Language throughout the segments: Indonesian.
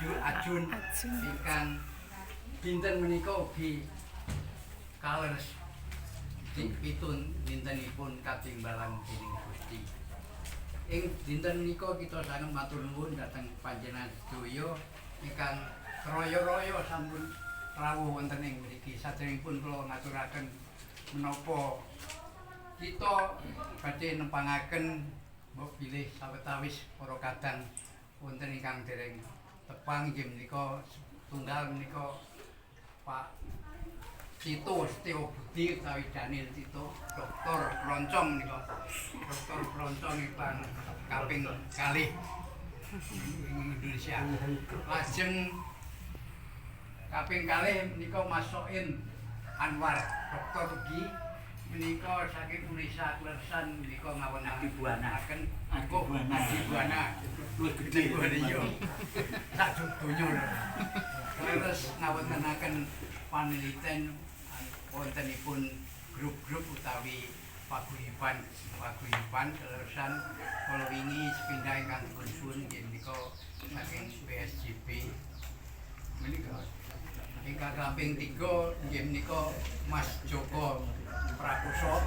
Ajun ingkang dinten menika ugi kaleres dipitun dintenipun katimbalan dening Gusti. Ing dinten menika kita sanget matur nuwun dhateng panjenengan sedaya ingkang raya-raya sampun rawuh wonten ing mriki. Saderengipun kula ngaturaken menapa kita badhe nempangaken mbok bilih sawetawis para kadang wonten ingkang dereng tepang inggih menika tunggal menika Pak Cito Setio Budi utawi Daniel Cito Dr. Kroncong menika Dr. Kroncong ingkang kaping kalih ing Indonesia. Lajeng kaping kalih menika Mas Soin Anwar Dr. ugi menika saking Unesa Kleresan menika ngawenaken Adibuana luwih gedhe yo sak donya terus ngawontenaken paneliten wontenipun grup-grup utawi paguyuban Kleresan kala wingi sepindah ingkang dipun suwun nggih menika saking PSJB menika ingkang kaping 3 nggih menika Mas Joko Prakoso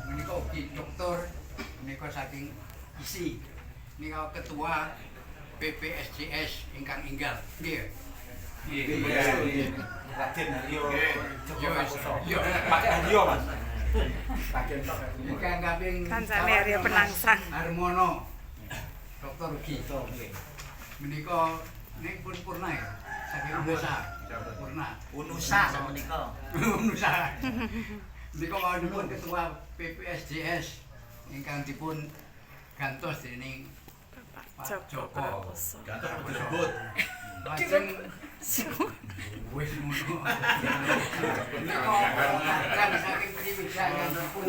menika ugi doktor menika saking ISI menika ketua BPSJS ingkang enggal nggih. Nggih. Raden Haryo Joko Prakoso. Yo, pakai Haryo, Mas. Raden tok. Ingkang kaping kancane Haryo Penangsang. Harmono. Doktor ugi. Menika ning pun purna ya. Saking Unesa. Purna. Unusa menika. Unusa. Menika wonten ketua PPSJS ingkang dipun gantos dening Pak Joko. Gantos disebut. Lajeng wis ngono. Menika kan saking Triwidya ingkang dipun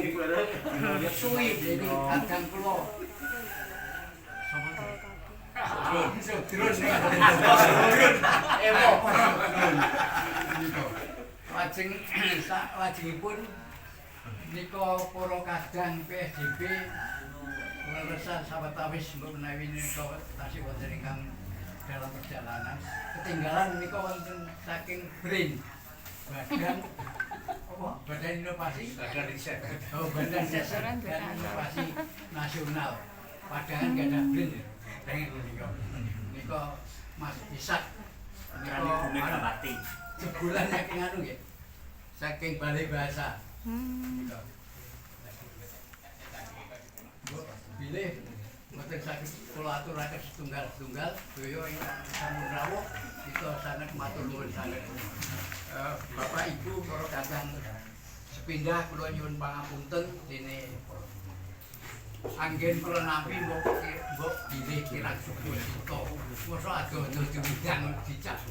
suwi dening kadang kula. Drone. Ewo. Lajeng lajengipun nika para kadang PSJB Kleresan sawetawis menawi nika tasih wonten ingkang dalam perjalanan. Ketinggalan menika wonten saking BRIN. Badan Inovasi, Badan Riset. Oh, Badan Riset dan Inovasi Nasional. Padahal nggak ada BRIN. Nika Mas Ishak nika mati. Sebulan saking anu nggih. Saking Balai Bahasa. Bilih mboten saged kula aturaken setunggal-setunggal daya ingkang sampun rawuh kita sanget matur nuwun sanget. Bapak Ibu para kadang sepindah kula nyuwun pangapunten dene anggen kula nampi mbok bilih kirang syukur kita. Mosok ado-ado diundang dicak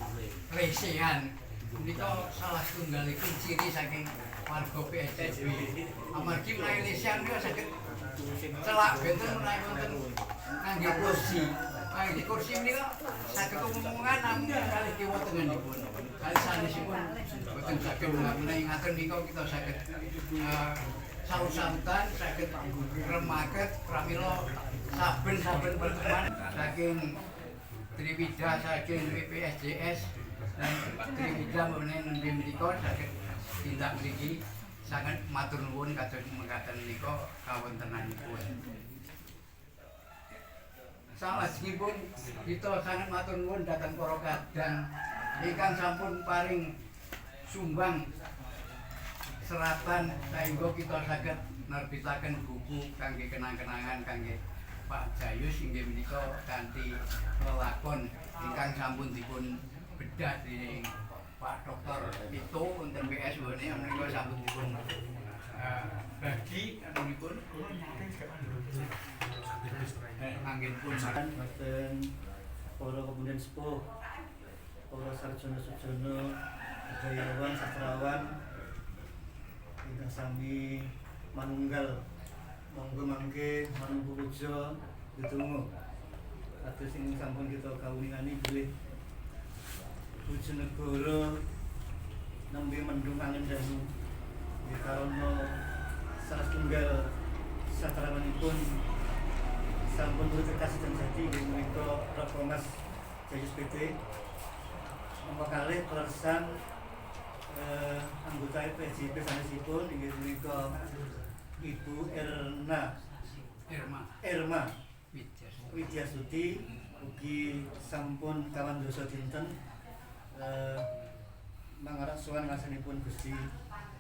resehan. Menika salah setunggalipun ciri saking warga PSJB. Amargi menawi lesehan menika saged celak benten menawi wonten kangge kursi. Kangge kursi menika saged omongan namung kalih kiwa tengenipun. Kalih sanesipun boten saged menawi ngaten nika kita saged saut-sautan saged remaket pramila saben-saben pertemuan saking Triwidya saking PPSJS dan Triwidya menawi menika saged tindak mriki sangat matur nuwun kados mekaten menika kawontenanipun. Salajengipun kita sangat matur nuwun dhateng para kadang ingkang sampun paring sumbang seratan saengga kita saged nerbitaken buku kangge kenang-kenangan kangge Pak Jayus inggih menika kanthi lelakon ingkang sampun dipun bedah dening Pak Dr. Tito wonten PS wone menika sampun dipun bagi anunipun anggenipun wonten para kemudian sepuh, para sarjana-sarjana, budayawan, sastrawan ingkang sami manunggal monggo mangke manunggu puja ditunggu kados sing sampun kita kawuningani bilih Bojonegoro nembe mendung angin dangu nggih karana salah setunggal sastrawanipun sampun turut kasih dan jadi menika Rob Mas Jayus PT Nomor kalih peleresan anggota PSJP sanesipun inggih punika Ibu Erma Widyasuti ugi sampun kawan dosa dinten mangarep sowan ngasanipun Gusti.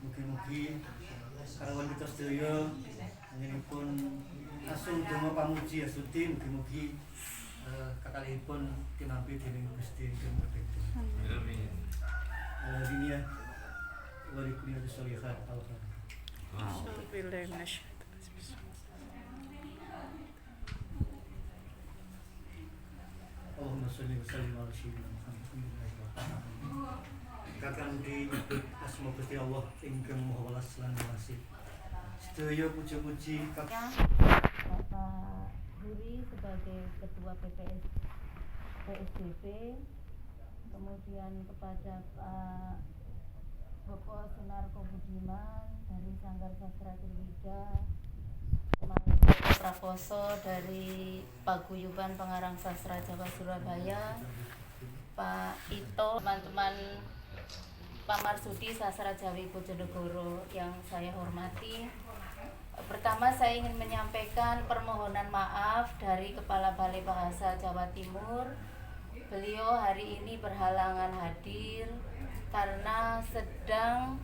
Mugi-mugi karawan kita sedaya panjenenganipun asung donga pamuji Astuti, mugi-mugi kakalihipun tinampi dening Gusti Kang Bekti. Amin. Dunia wali kuliah sholihat Allahumma sholli wa sallim ala sayyidina Muhammad. Kakang disebut asma Gusti Allah ingkang Maha Welas lan Wasih. Sedaya puji-puji Bapak Huri sebagai Ketua PSDP, kemudian kepada Pak Boko Sunarko Budiman dari Sanggar Sastra Triwida, Pak Prakoso dari Paguyuban Pengarang Sastra Jawa Surabaya, Pak Ito, teman-teman Pak Marsudi Sastra Jawi Bojonegoro yang saya hormati. Pertama saya ingin menyampaikan permohonan maaf dari Kepala Balai Bahasa Jawa Timur. Beliau hari ini berhalangan hadir karena sedang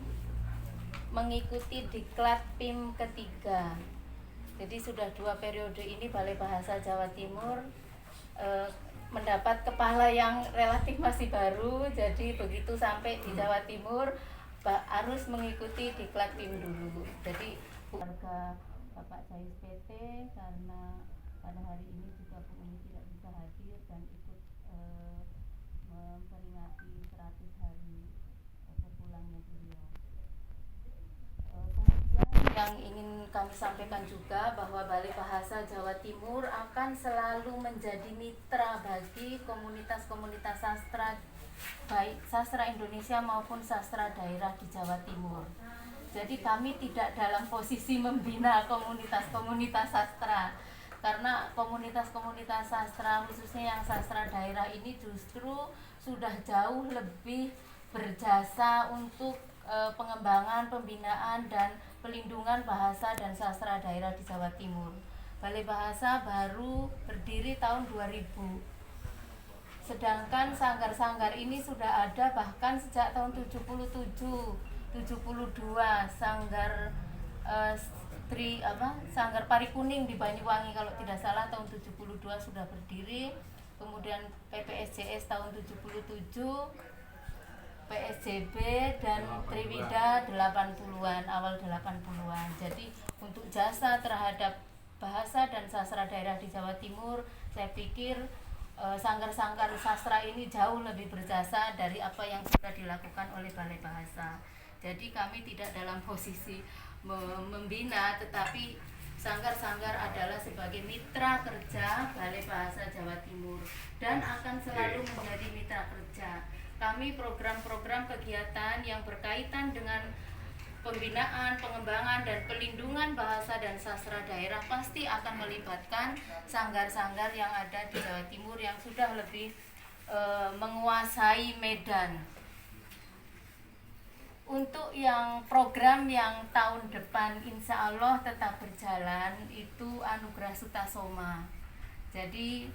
mengikuti diklat PIM ketiga. Jadi sudah 2 periode ini Balai Bahasa Jawa Timur mendapat kepala yang relatif masih baru. Jadi begitu sampai di Jawa Timur harus mengikuti diklat PIM dulu. Jadi warga Bapak Jayus PT karena pada hari ini juga Bu Umi tidak bisa hadir dan ikut memperingati 100 hari berpulangnya beliau. Kemudian yang ingin kami sampaikan juga bahwa Balai Bahasa Jawa Timur akan selalu menjadi mitra bagi komunitas-komunitas sastra, baik sastra Indonesia maupun sastra daerah di Jawa Timur. Jadi kami tidak dalam posisi membina komunitas-komunitas sastra, karena komunitas-komunitas sastra khususnya yang sastra daerah ini justru sudah jauh lebih berjasa untuk pengembangan, pembinaan dan pelindungan bahasa dan sastra daerah di Jawa Timur. Balai Bahasa baru berdiri tahun 2000. Sedangkan sanggar-sanggar ini sudah ada bahkan sejak tahun 72 sanggar Sanggar Pari Kuning di Banyuwangi kalau tidak salah tahun 72 sudah berdiri. Kemudian PPSJS tahun 77, PSJB dan Triwida 80-an, awal 80-an. Jadi untuk jasa terhadap bahasa dan sastra daerah di Jawa Timur, saya pikir sanggar-sanggar sastra ini jauh lebih berjasa dari apa yang sudah dilakukan oleh Balai Bahasa. Jadi kami tidak dalam posisi membina, tetapi sanggar-sanggar adalah sebagai mitra kerja Balai Bahasa Jawa Timur dan akan selalu menjadi mitra kerja. Kami program-program kegiatan yang berkaitan dengan pembinaan, pengembangan dan pelindungan bahasa dan sastra daerah pasti akan melibatkan sanggar-sanggar yang ada di Jawa Timur yang sudah lebih menguasai medan. Untuk yang program yang tahun depan insya Allah tetap berjalan itu Anugerah Sutasoma. Jadi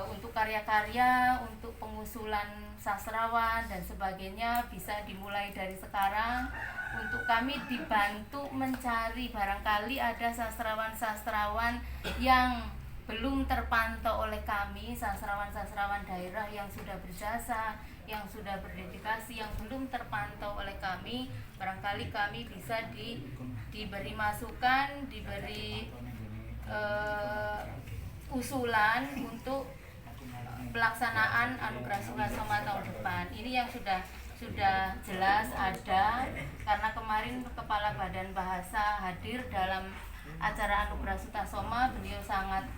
untuk karya-karya, untuk pengusulan sastrawan dan sebagainya bisa dimulai dari sekarang. Untuk kami dibantu mencari, barangkali ada sastrawan-sastrawan yang belum terpantau oleh kami, sastrawan-sastrawan daerah yang sudah berjasa, yang sudah berdedikasi, yang belum terpantau oleh kami. Barangkali kami bisa diberi masukan, diberi usulan untuk pelaksanaan Anugerah Sutasoma tahun depan. Ini yang sudah jelas ada, karena kemarin Kepala Badan Bahasa hadir dalam acara Anugerah Sutasoma. Beliau sangat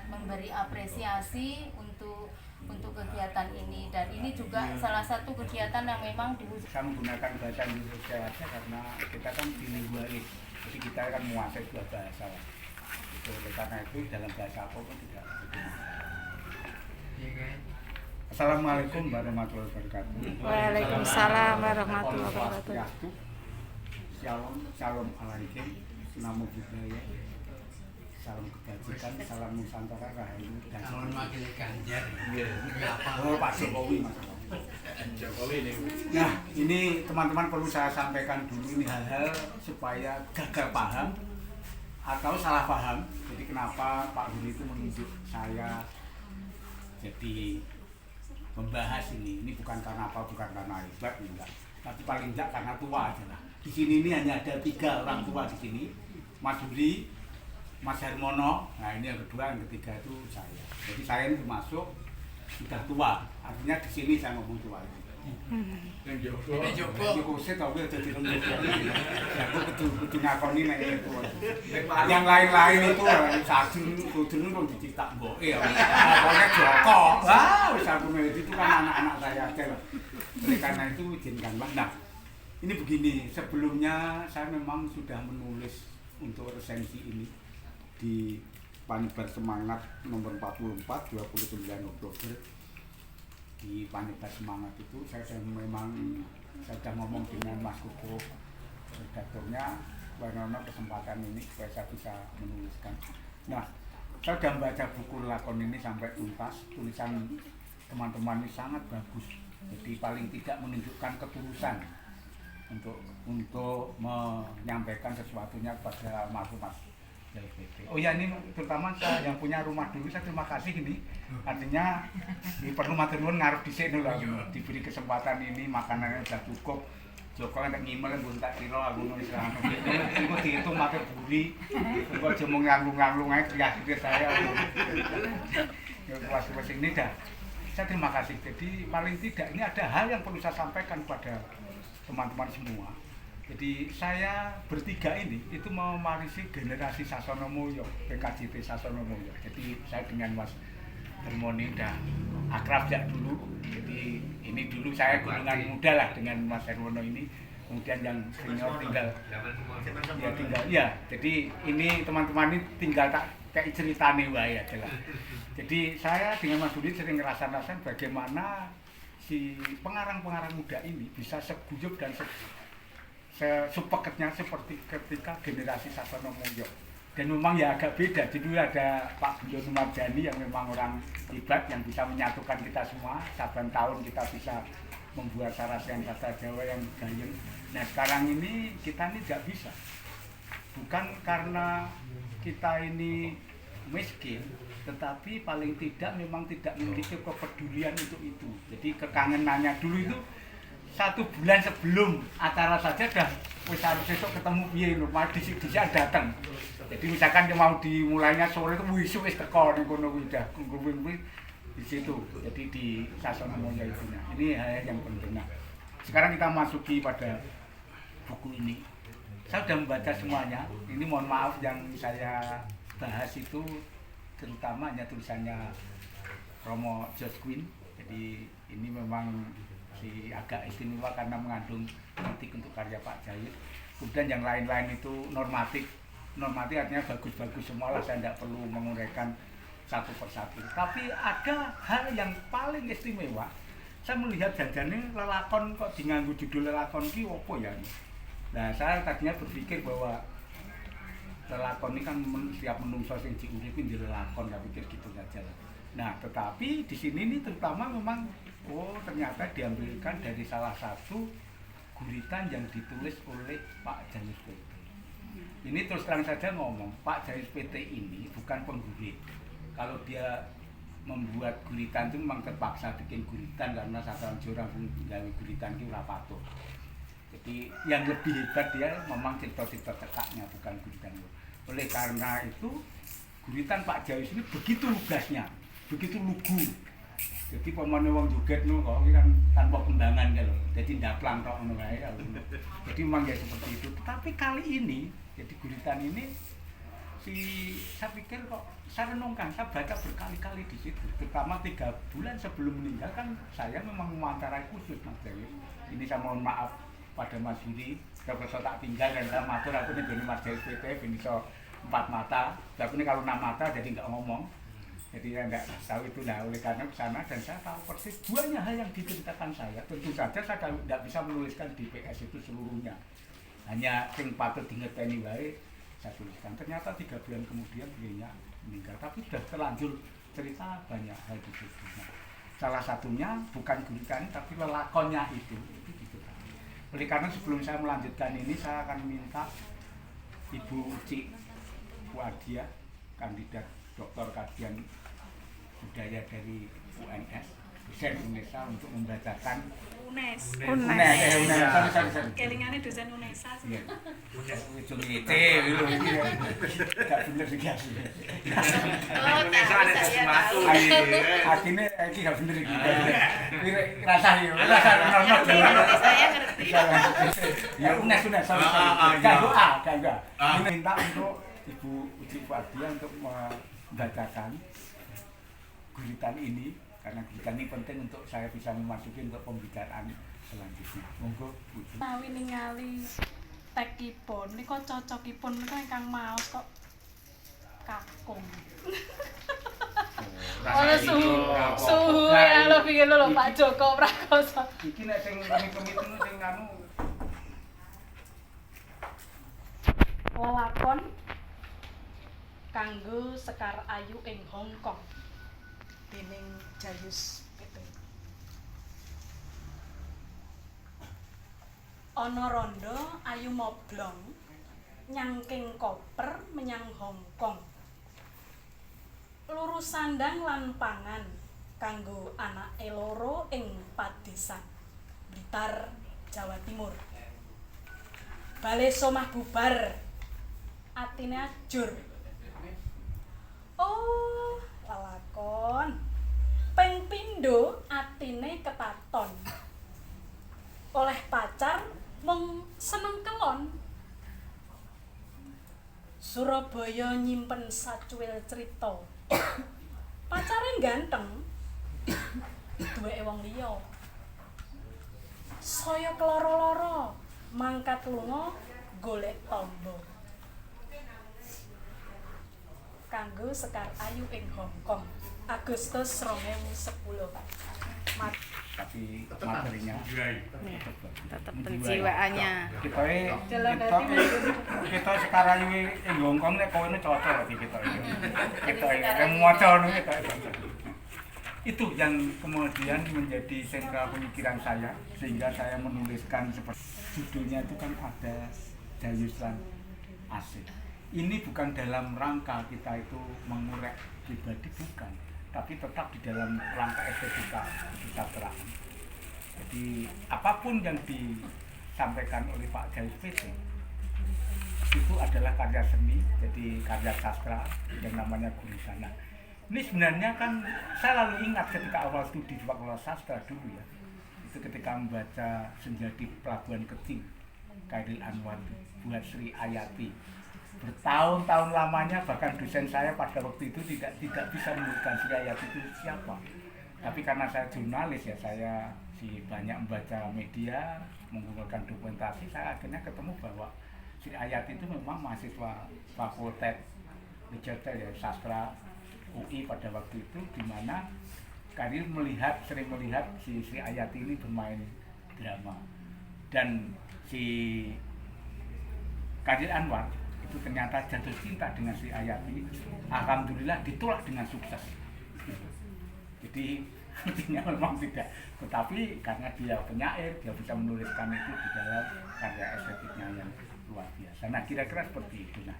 memberi apresiasi untuk kegiatan ini, dan ini juga salah satu kegiatan yang memang Saya menggunakan bahasa Indonesia aja karena kita kan bilingualis, jadi kita kan menguasai 2 bahasa. Karena itu dalam bahasa apapun tidak begitu. Iya kan? Assalamualaikum warahmatullahi wabarakatuh. Waalaikumsalam warahmatullahi wabarakatuh. Shalom, shalom alaikum, namo buddhaya, salam kebajikan, salam Nusantara, rahayu dan Calon wakil Ganjar. oh Pak Jokowi Mas. Nah ini teman-teman perlu saya sampaikan dulu ini hal-hal supaya gagal paham atau salah paham. Jadi kenapa Pak Guru itu menunjuk saya jadi membahas ini bukan karena apa, bukan karena hebat enggak, tapi paling enggak karena tua aja lah. Di sini ini hanya ada 3 orang tua di sini, Mas Budi, Mas Hermono, nah ini yang kedua, yang ketiga itu saya. Jadi saya ini termasuk sudah tua, artinya di sini saya ngomong tua itu. Ini Joko. Joko saya tahu dia jadi lembut ya, aku kudu ngakoni nek itu. Yang lain-lain itu sajeng kudu kok dicetak mboke ya. Pokoknya Joko. Wah, wis aku itu kan anak-anak saya aja lah. Oleh karena itu izinkanlah. Nah, ini begini, sebelumnya saya memang sudah menulis untuk resensi ini di Panyebar Semangat nomor 44 29 Oktober. Di Panyebar Semangat itu saya sudah ngomong dengan Mas Kuko, redaktornya, karena kesempatan ini supaya saya bisa menuliskan. Nah, saya sudah membaca buku lakon ini sampai tuntas. Tulisan teman-teman ini sangat bagus. Jadi paling tidak menunjukkan ketulusan untuk menyampaikan sesuatunya kepada Mas LPT. Oh ya, ini terutama saya yang punya rumah dulu, saya terima kasih ini. Artinya ini perlu matur nuwun ngarep dhisik lho, diberi kesempatan ini, makanannya sudah cukup. Joko nek ngimel mbun tak kira aku wis ra ono. Engko diitung matur buri. Engko aja mung nganglung-nganglung ae kreatif saya. Ya kelas ini dah. Saya terima kasih. Jadi paling tidak ini ada hal yang perlu saya sampaikan kepada teman-teman semua. Jadi saya bertiga ini itu mewarisi generasi Sasono Mulyo, PKJP Sasono Mulyo. Jadi saya dengan Mas Hermoni udah akrab sejak dulu. Jadi ini dulu saya golongan muda lah dengan Mas Hermono ini. Kemudian yang senior tinggal. Jadi ini teman-teman ini tinggal tak kayak ceritane wae aja lah. Jadi saya dengan Mas Budi sering ngerasain bagaimana si pengarang-pengarang muda ini bisa seguyup dan sepeketnya seperti ketika generasi Sasono Mulyo. Dan memang ya agak beda. Jadi ada Pak Bundono Marjani yang memang orang hebat yang bisa menyatukan kita semua. Saban tahun kita bisa membuat sarasian kata Jawa yang gayeng. Nah sekarang ini kita ini tidak bisa. Bukan karena kita ini miskin, tetapi paling tidak memang tidak memiliki kepedulian untuk itu. Jadi kekangenannya dulu itu 1 bulan sebelum acara saja dah wis harus besok ketemu piye lho, mas disik-disik datang. Jadi misalkan dia mau dimulainya sore itu wis teko ning kono kuwi dah kuwi di situ. Jadi di Sasono Mulyo itu. Ini hal yang penting. Nah, sekarang kita masuki pada buku ini. Saya sudah membaca semuanya. Ini mohon maaf yang saya bahas itu terutama hanya tulisannya Romo George Quinn. Jadi ini memang agak istimewa karena mengandung kritik untuk karya Pak Jayus. Kemudian yang lain-lain itu normatif artinya bagus-bagus semua lah, saya tidak perlu menguraikan satu persatu. Tapi ada hal yang paling istimewa, saya melihat jajannya lelakon kok nganggo judul lelakon ki opo ya. Nah saya tadinya berpikir bahwa lelakon ini kan setiap menungso sing diuripi di lelakon, saya pikir gitu saja lah. Nah tetapi di sini ini terutama memang ternyata diambilkan dari salah satu guritan yang ditulis oleh Pak Jayus PT. Ini terus terang saja ngomong, Pak Jayus PT ini bukan penggurit. Kalau dia membuat guritan itu memang terpaksa bikin guritan karena satuan jorang gawe guritan itu ora patuh. Jadi yang lebih hebat dia memang cerita-cerita cekaknya, bukan guritan. Oleh karena itu guritan Pak Jayus ini begitu lugasnya, begitu lugu. Jadi pemane wong joget lho kok iki kan tanpa kembangan kan lho. Jadi ndaplang tok ngono kae. Jadi memang ya seperti itu. Tetapi kali ini jadi guritan ini saya pikir kok saya renungkan, saya baca berkali-kali di situ. Terutama 3 bulan sebelum meninggal kan saya memang mewawancarai khusus Mas Jayus. Ini saya mohon maaf pada Mas Yudi, kalau tak tinggal dan saya matur aku nih Mas Jayus PT ben iso 4 mata. Tapi ini kalau 6 mata jadi enggak ngomong. Jadi saya nggak tahu itu. Nah, oleh karena ke sana dan saya tahu persis banyak hal yang diceritakan saya. Tentu saja saya tidak bisa menuliskan di PS itu seluruhnya. Hanya yang patut dingeteni wae saya tuliskan. Ternyata 3 bulan kemudian beliau meninggal. Tapi sudah terlanjur cerita banyak hal di situ. Nah, salah satunya bukan guritan tapi lelakonnya itu gitu. Oleh karena sebelum saya melanjutkan ini, saya akan minta Ibu Uci Wadia, kandidat Doktor Kajian Budaya dari UNS, dosen UNESA, untuk membacakan UNES. sorry. Kelingannya dosen UNESA. Iya. Ujung itu, nggak bener sih guys. Oh, tahu saya tahu. Akhirnya ini nggak bener gitu. Rasa nonton. Saya ngerti. Ya UNES, sorry. Enggak. Ini minta untuk Ibu Uci Wadia untuk membacakan guritan ini, karena guritan ini penting untuk saya bisa memasuki untuk pembicaraan selanjutnya. Monggo Bu. Nawi ningali tekipun nika cocokipun nika ingkang maos kok kakung. Ono suhu ya lo pikir lho Pak Joko Prakoso. Iki nek sing kemit-kemit sing anu Lelakon kanggo Sekar Ayu ing Hong Kong dening Jayus Pitung. Ana randha ayu moblong nyangking koper menyang Hong Kong. Lurus sandang lan pangan kanggo anake loro ing Padesan, Blitar, Jawa Timur. Bale somah bubar, atine ajur. Oh, lelakon. Ping pindho atine ketaton. Oleh pacar mung seneng kelon. Surabaya nyimpen sacuil crita. Pacare ganteng. Duweke wong liya. Saya keloro-loro mangkat lunga golek tamba. Kanggo Sekar Ayu ing Hong Kong, Agustus 2010. tapi materinya Tetap penjiwaannya. kita sekarang ini ing Hong Kong nek kowe cocok di kita ini. Kita yang maca ngono kita. Itu yang kemudian menjadi sentra pemikiran saya, sehingga saya menuliskan seperti judulnya itu kan ada Jayus lan Asih. Ini bukan dalam rangka kita itu mengurek pribadi, bukan, tapi tetap di dalam rangka estetika kesastraan. Jadi apapun yang disampaikan oleh Pak Jayus PT itu adalah karya seni, jadi karya sastra yang namanya Gurisana. Ini sebenarnya kan saya lalu ingat ketika awal studi di Fakultas Sastra dulu ya, itu ketika membaca Senja di Pelabuhan Kecil Khairil Anwar buat Sri Ayati. Bertahun-tahun lamanya bahkan dosen saya pada waktu itu tidak bisa menyebutkan Sri Ayati itu siapa. Tapi karena saya jurnalis ya, saya banyak membaca media, mengumpulkan dokumentasi, saya akhirnya ketemu bahwa Sri Ayati itu memang mahasiswa Fakultas Literatur ya, Sastra UI pada waktu itu, di mana Khairil sering melihat si Sri Ayati ini bermain drama, dan si Khairil Anwar itu ternyata jatuh cinta dengan Sri Ayati. Alhamdulillah ditolak dengan sukses. Jadi artinya memang tidak, tetapi karena dia penyair, dia bisa menuliskan itu di dalam karya estetiknya yang luar biasa. Nah, kira-kira seperti itu. Nah,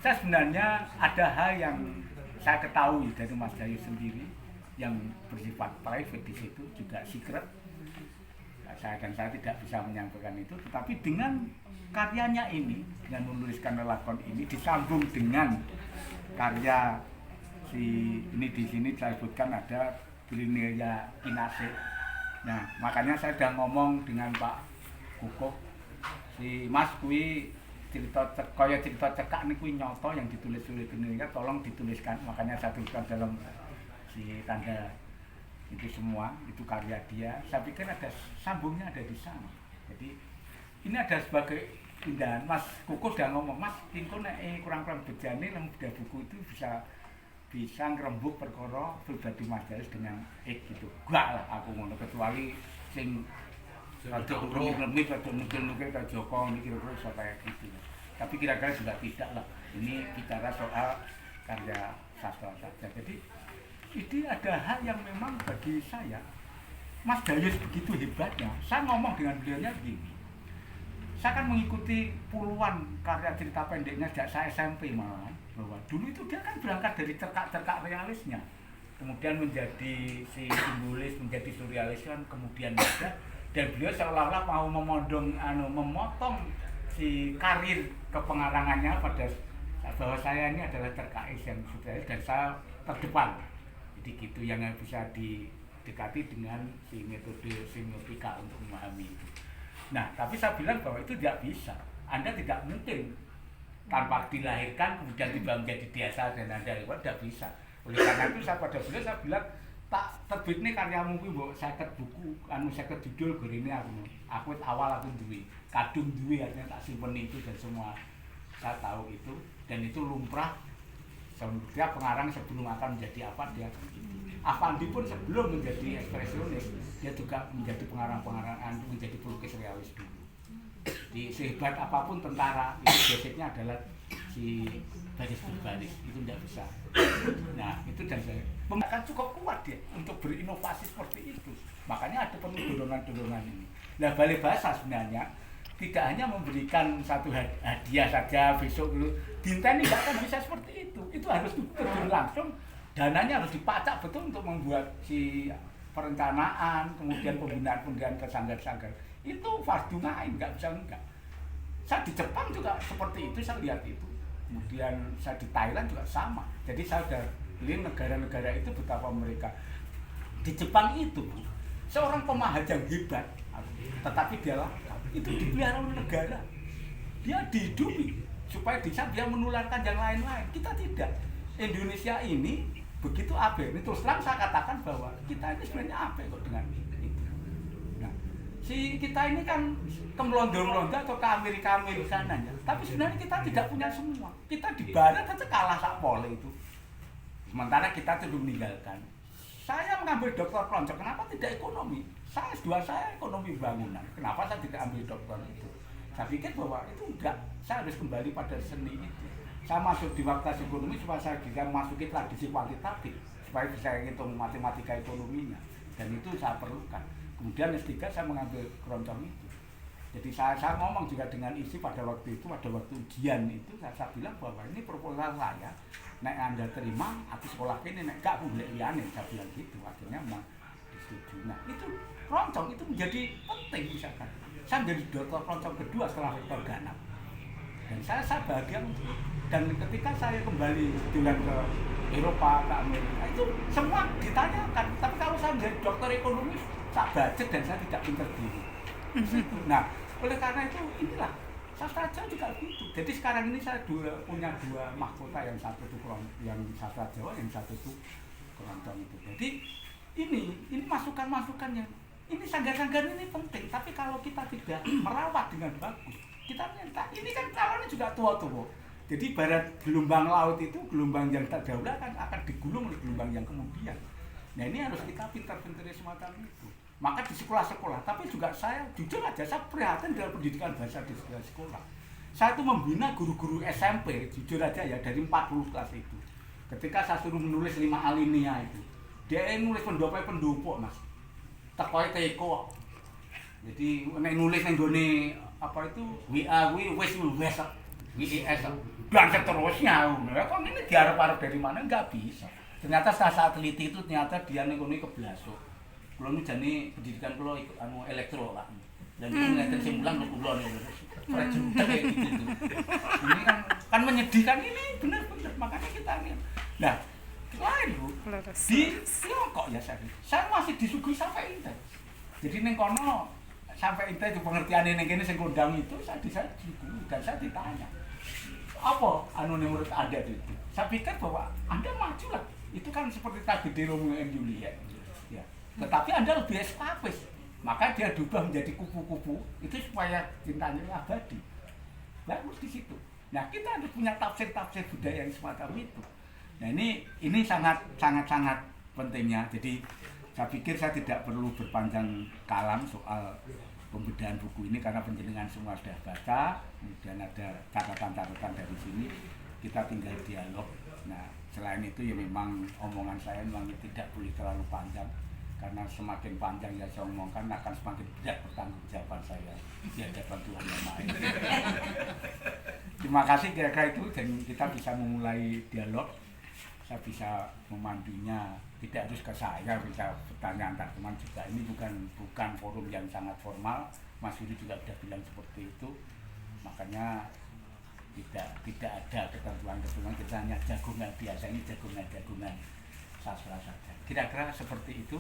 saya sebenarnya ada hal yang saya ketahui dari Mas Jayus sendiri yang bersifat private, di situ juga secret. Saya tidak bisa menyampaikan itu, tetapi dengan karyanya ini, dengan menuliskan lelakon ini, disambung dengan karya ini di sini saya sebutkan ada Brinelia Kinase. Nah, makanya saya sudah ngomong dengan Pak Kukuh, si Mas kui cerita cekak ini kui nyoto yang ditulis oleh Brinelia, tolong dituliskan. Makanya saya tuliskan dalam si tanda itu semua, itu karya dia. Saya pikir ada sambungnya ada di sana. Jadi ini ada sebagai pindahan. Mas Kukuh sudah ngomong, Mas, ingko nek kurang-kurang bejane nang buku itu bisa bisa ngrembug perkara pribadi majelis dengan gitu. Gak lah aku ngono, kecuali sing rada rumit-rumit, rada nukil-nukil kayak Joko ini kira-kira bisa kayak gitu. Tapi kira-kira juga tidak lah. Ini bicara soal karya sastra saja. Jadi ini ada hal yang memang bagi saya, Mas Dayus begitu hebatnya. Saya ngomong dengan beliaunya begini. Saya kan mengikuti puluhan karya cerita pendeknya sejak saya SMP malahan. Bahwa dulu itu dia kan berangkat dari cerkak-cerkak realisnya. Kemudian menjadi si simbolis, menjadi surrealis kan kemudian ada. Dan beliau seolah-olah mau memotong si karir kepengarangannya pada bahwa saya ini adalah cerkais yang surrealis dan saya terdepan. Jadi gitu yang bisa didekati dengan si metode semiotika untuk memahami itu. Nah, tapi saya bilang bahwa itu tidak bisa. Anda tidak mungkin tanpa dilahirkan kemudian tiba menjadi biasa dan Anda lewat, tidak bisa. Oleh karena itu saya pada beliau saya bilang tak terbit nih karyamu kuwi mbok 50 buku, 50 judul gorene aku awal aku duwe, kadung duwe artinya tak simpen itu dan semua saya tahu itu dan itu lumrah. Setiap pengarang sebelum akan menjadi apa dia Avandi pun sebelum menjadi ekspresionis dia juga menjadi pengarang-pengarang menjadi pelukis realis dulu. Di sehebat apapun tentara itu basicnya adalah si baris berbaris itu tidak bisa. Nah itu dan saya akan cukup kuat dia untuk berinovasi seperti itu. Makanya ada penuh dorongan-dorongan ini. Nah Balai Bahasa sebenarnya tidak hanya memberikan satu hadiah saja besok dulu dinteni nggak akan bisa seperti itu. Itu harus terjun langsung. Dananya harus dipacak betul untuk membuat si perencanaan, kemudian pembinaan kesanggar-sanggar. Itu fardu ain, nggak bisa enggak. Saya di Jepang juga seperti itu, saya lihat itu. Kemudian saya di Thailand juga sama. Jadi saya sudah lihat negara-negara itu betapa mereka. Di Jepang itu, seorang pemahat yang hebat, tetapi dia langka, itu dipelihara oleh negara. Dia dihidupi, supaya bisa dia menularkan yang lain-lain. Kita tidak. Indonesia ini begitu abe. Ini terus terang saya katakan bahwa kita ini sebenarnya abe kok dengan itu. Nah, si kita ini kan ke melonda-melonda atau ke Amerika sananya. Tapi sebenarnya kita tidak punya semua. Kita di barat aja kalah sak pole itu. Sementara kita sudah meninggalkan. Saya mengambil doktor pelonco. Kenapa tidak ekonomi? Saya S2 saya ekonomi bangunan. Kenapa saya tidak ambil doktor itu? Saya pikir bahwa itu enggak. Saya harus kembali pada seni itu. Saya masuk di fakultas ekonomi supaya saya bisa memasuki tradisi kuantitatif supaya bisa hitung matematika ekonominya dan itu saya perlukan. Kemudian S3 saya mengambil keroncong itu. Jadi saya ngomong juga dengan isi pada waktu itu, pada waktu ujian itu saya bilang bahwa ini proposal saya, nek Anda terima aku sekolah ini, nek gak aku boleh liane, saya bilang gitu. Akhirnya memang disetujui. Nah itu keroncong itu menjadi penting misalkan. Saya menjadi dokter keroncong kedua setelah Rektor Ganap. Dan saya bahagia dan ketika saya kembali jalan ke Eropa, ke Amerika itu semua ditanyakan. Tapi kalau saya menjadi dokter ekonomi, saya budget dan saya tidak pintar diri. Nah, oleh karena itu inilah sastra Jawa juga begitu. Jadi sekarang ini saya punya dua mahkota, yang satu itu yang sastra Jawa, yang satu itu keroncong itu. Jadi ini masukan-masukan yang ini sanggar-sanggar ini penting. Tapi kalau kita tidak merawat dengan bagus, kita minta ini kan calonnya juga tua-tua. Jadi barat gelombang laut itu gelombang yang terdahulu akan digulung oleh gelombang yang kemudian. Nah ini harus kita pintar-pintar semacam itu. Maka di sekolah-sekolah, tapi juga saya jujur aja saya prihatin dengan pendidikan bahasa di sekolah. Saya itu membina guru-guru SMP, jujur aja ya dari 40 kelas itu. Ketika saya suruh menulis 5 alinea itu, dia nulis pendopo mas, tekoi teko. Jadi nulis yang gini apa itu WA wis WIS bangsa terusnya. Kok ini diarep-arep dari mana nggak bisa. Ternyata saat teliti itu ternyata dia nih keblasok. Kulo nu jane pendidikan kulo ikut elektro Pak. Dan itu ngeten sing mulang kulo niku. Prajurit kayak gitu. Ini kan menyedihkan ini benar-benar makanya kita ini. Nah, lain Bu. Di Tiongkok ya saya masih disuguhi sampai inten. Jadi ning kono sampai inten pengertiane ning kene sing kondang itu saya disuguhi dan saya ditanya. Apa menurut Anda itu? Saya pikir bahwa Anda maju lah. Itu kan seperti tragedi Romeo and Juliet. Ya. Tetapi Anda lebih eskapis. Maka dia diubah menjadi kupu-kupu itu supaya cintanya abadi. Bagus di situ. Nah, kita harus punya tafsir-tafsir budaya yang semacam itu. Nah ini sangat pentingnya. Jadi saya pikir saya tidak perlu berpanjang kalam soal pembedaan buku ini karena penjenengan semua sudah baca, kemudian ada catatan-catatan dari sini, kita tinggal dialog. Nah selain itu ya memang omongan saya memang tidak boleh terlalu panjang karena semakin panjang yang saya omongkan akan semakin berat pertanggungjawaban saya di hadapan Tuhan Yang Maha Esa. Terima kasih kira-kira itu dan kita bisa memulai dialog. Saya bisa memandunya, tidak harus ke saya, bisa bertanya antar teman juga. Ini bukan forum yang sangat formal. Mas Yuri juga sudah bilang seperti itu. Makanya tidak ada ketentuan-ketentuan, kita hanya jagungan biasa, ini jagungan sastra saja. Kira-kira seperti itu.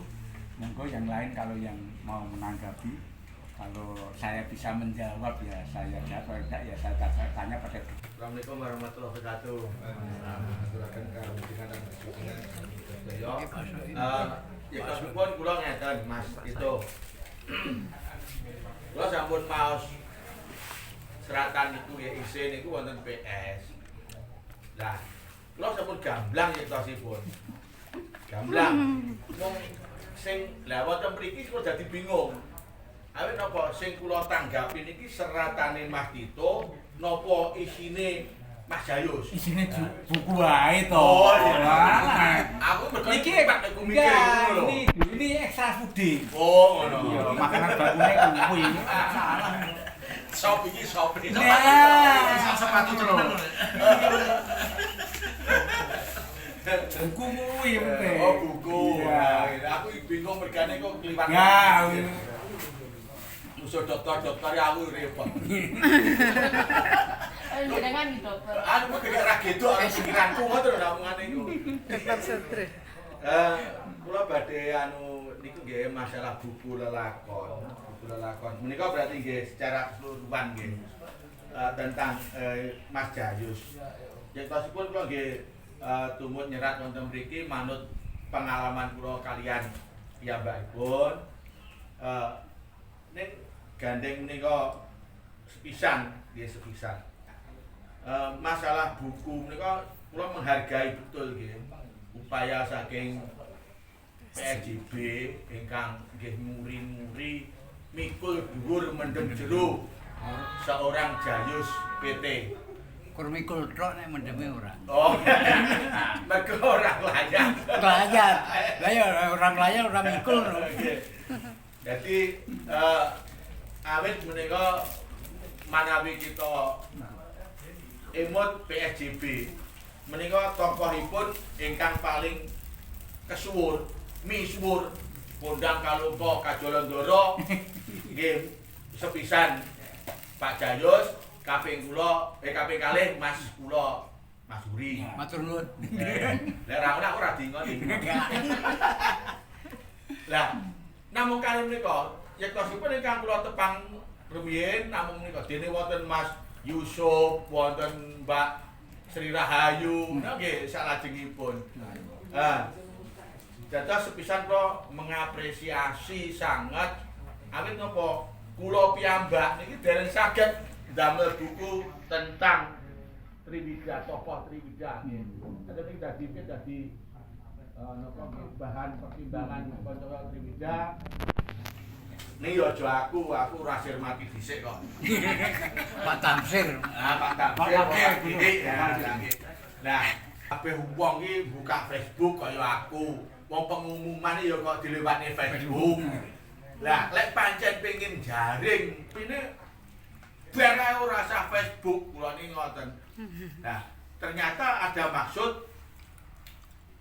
Monggo yang lain kalau yang mau menanggapi, kalau saya bisa menjawab ya saya jawab, kalau tidak ya saya tanya pada. Assalamualaikum warahmatullahi wabarakatuh. Aturaken kaunjungan dan bersyukuran sedaya. Ya kasupun kula ngeten Mas itu. Kula sampun maos seratan niku ya isin niku wonten PS. Lah, kula sampun gamblang yektosipun. Gamblang. Wong sing lha wonten mriki kula dadi bingung. Awit napa sing kula tanggapi niki seratane Mas Tito napa isine Mas Jayus? Isine buku wae to. Oh iya. Aku Iki Pak nek mikir ngono lho. Ini ekstra fooding. Oh ngono. Iya, makanan bakune kuwi. Salah. Sop iki sop. Nah, sepatu celana. buku kuwi penting. Oh buku. Iya. Nah, aku bingung mergane kok kliwat. Ya, musuh dokter aku repot. Jenengan di dokter. Anu kok gak ra gedho ana pikiranku ngoten lho omongane iku. Dokter Sutri. Kula badhe niku nggih masalah buku lelakon. Buku lelakon. Menika berarti nggih secara keseluruhan nggih tentang Mas Jayus. Yektosipun kula nggih tumut nyerat wonten mriki manut pengalaman kula kalian piyambakipun. Ning gandeng menika sepisan nggih sepisan. Masalah buku menika kula menghargai betul nggih upaya saking PSJB ingkang nggih muri-muri mikul dhuwur mendem jero seorang Jayus PT. Kurmikul tok nek mendeme ora. Oh. Mergo ora layak. Layak. Lah ya orang layak ora mikul. Jadi awit menika manawi kita emot PSJB menika tokohipun ingkang paling kesuwur, misuwur kondang kalumpa Kajolondoro nggih sepisan Pak Jayus, kaping kalih Mas kula Mas Huri. Matur nuwun. Lah ra ora ora dingon. Lah namung kalih menika yektosipun ingkang kula tepang rumiyin namung menika dene wonten Mas Yusuf, wonten Mbak Sri Rahayu, nggih salajengipun. Dados sepisan kula mengapresiasi sangat awit napa kula piyambak niki dereng saged ndamel buku tentang Triwida, tokoh Triwida. Ada niki dadi napa bahan pertimbangan kanca Triwida. Ning yo aja aku ora sirmati dhisik kok. Pak Tamsir. Pak Tamsir iki. Nah, kabeh wong iki buka Facebook kaya aku. Wong pengumuman ya kok dilewatne Facebook. Lah, lek pancen pengin jaring, ini bar ae ora usah Facebook, kula niki ngoten. Nah, ternyata ada maksud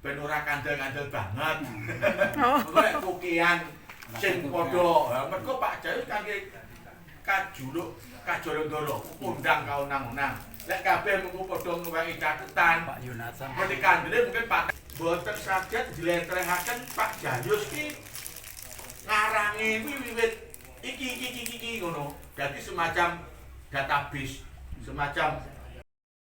ben ora kandel-kandel banget. Nek kokian sing padha, mergo Pak Jayus kangge kajuluk Kajolondoro, undang kaunang-unang. Lek kabeh mengko padha nuweki catetan. Pak Yunatan. Mesti kandele mungkin Pak boten saged dilentrehaken Pak Jayus ki ngarangi wiwit iki ngono. Dadi semacam database, semacam